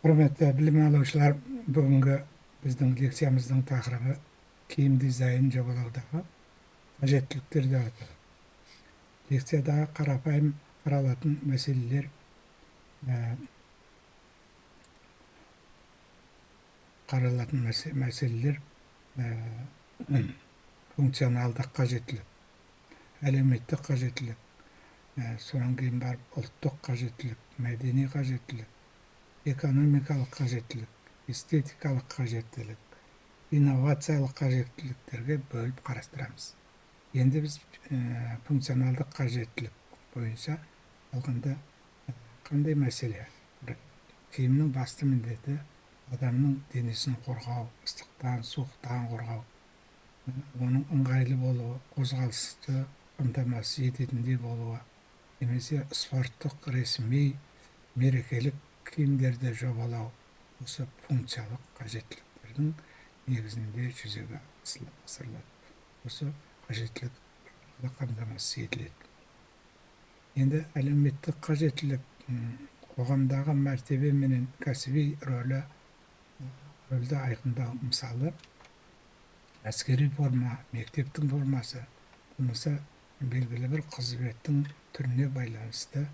Құрметті білім алушылар, бүгінгі біздің лекциямыздың тақырыбы киім дизайнын жобалаудағы қажеттіліктер деп аталады. Лекциядағы қарапайым қаралатын мәселелер функционалдық қажеттілік, әлеуметтік қажеттілік, содан кейін барып ұлттық қажеттілік, мәдени қажеттілік, экономикалық қажеттілік, эстетикалық қажеттілік, инновациялық қажеттіліктерге бөліп қарастырамыз. Енді біз функционалдық қажеттілік бойынша алғанда қандай мәселе? Киімнің басты міндеті адамның денесін қорғау, ыстықтан, суықтан қорғау, оның ыңғайлы болуы, қозғалысты қамтамасыз ететіндей болуы, немесе спорттық, ресми, мерекелік киімдерді жобалау осы функциялық қажеттіліктердің негізінде жүзеге асырылады. Осы қажеттілік қамтамасыз етіледі. Енді әлеуметтік қажеттілік қоғамдағы мәртебе менен кәсіби рөлді айқындау. Мысалы, әскери форма, мектептің формасы, болмаса белгілі бір қызметтің түріне байланысты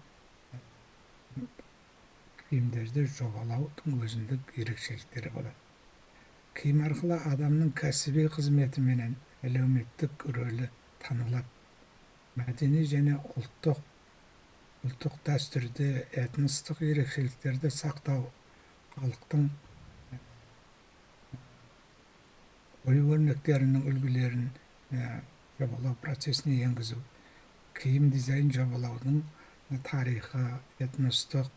киімдерді жобалаудың өзіндік ерекшеліктері болады. Киім арқылы адамның кәсіби қызметі менен әлеуметтік рөлі танылады. Мәдени және ұлттық дәстүрді, этностық ерекшеліктерді сақтау, халықтың ою-өрнектерінің үлгілерін жобалау процесіне енгізу, киім дизайн жобалаудың тарихы, этностық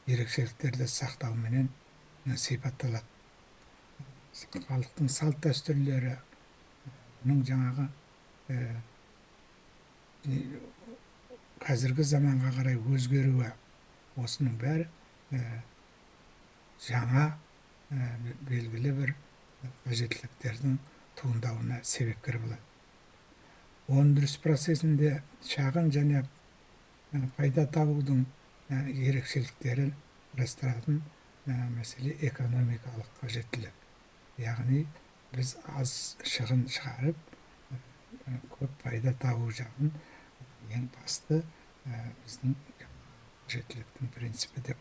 ерекшеліктерді сақтау менен сипатталады. Халықтың салт дәстүрлері, оның жаңағы қазіргі заманға қарай өзгеруі, осының бәрі жаңа белгілі бір қажеттіліктердің туындауына себепкер болады. Өндіріс процесінде шағын және пайда табудың ерекшеліктерін қарастыратын мәселе экономикалық қажеттілік. Яғни біз аз шығын шығарып, көп пайда табу жағын ең басты біздің қажеттіліктің принципі деп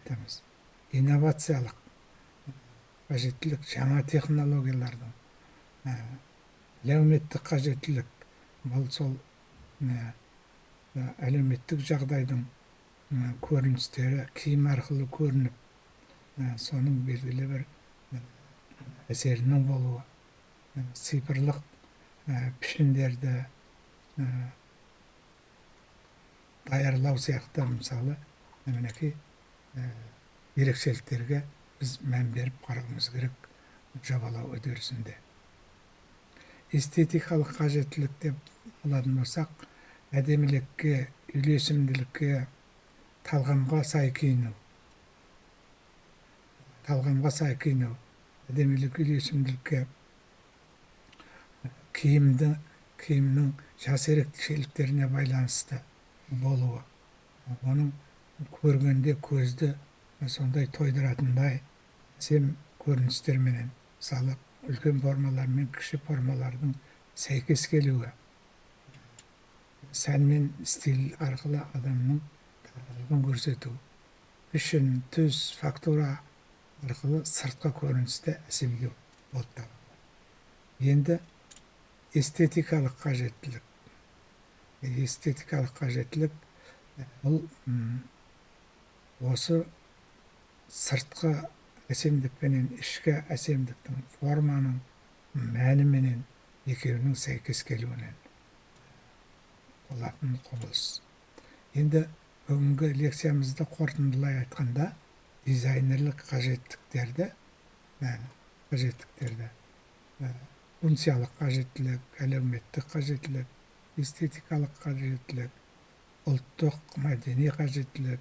айтамыз. Инновациялық қажеттілік, жаңа технологиялардың, әлеуметтік қажеттілік, бұл сол әлеуметтік жағдайдың көріністері киім арқылы көрініп, соның белгілі бір әсерінің болуы, цифрлық пішіндерді даярлау сияқты, мысалы, мінекей ерекшеліктерге біз мән беріп қарауымыз керек жобалау үдерісінде. Эстетикалық қажеттілік деп алатын болсақ, әдемілікке, үйлесімділікке, талғамға сай киіну, әдемілік, үйлесімділікке, киімнің жас ерекшеліктеріне байланысты болуы, оның көргенде көзді сондай тойдыратындай әсем көріністерменен, мысалы, үлкен формалар мен кіші формалардың сәйкес келуі, сән мен стиль арқылы адамның тағдырын көрсету, пішін, түс, фактура арқылы сыртқы көріністі әсемдеу болып табылады. Енді эстетикалық қажеттілік. Эстетикалық қажеттілік бұл осы сыртқы әсемдік пенен ішкі әсемдіктің, форманың мәні менен екеуінің сәйкес келуінен болатын құбылыс. Енді бүгінгі лекциямызды қорытындылай айтқанда, дизайнерлік қажеттіліктерді, функциялық қажеттілік, әлеуметтік қажеттілік, эстетикалық қажеттілік, ұлттық мәдени қажеттілік,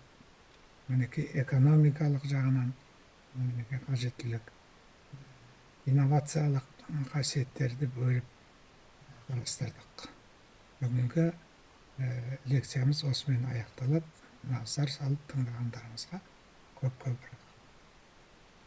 экономикалық жағынан қажеттілік, инновациялық қасиеттерді бөліп қарастырдық. Бүгінгі лекциямыз осымен аяқталып, назар салып тыңдағандарыңызға көпкө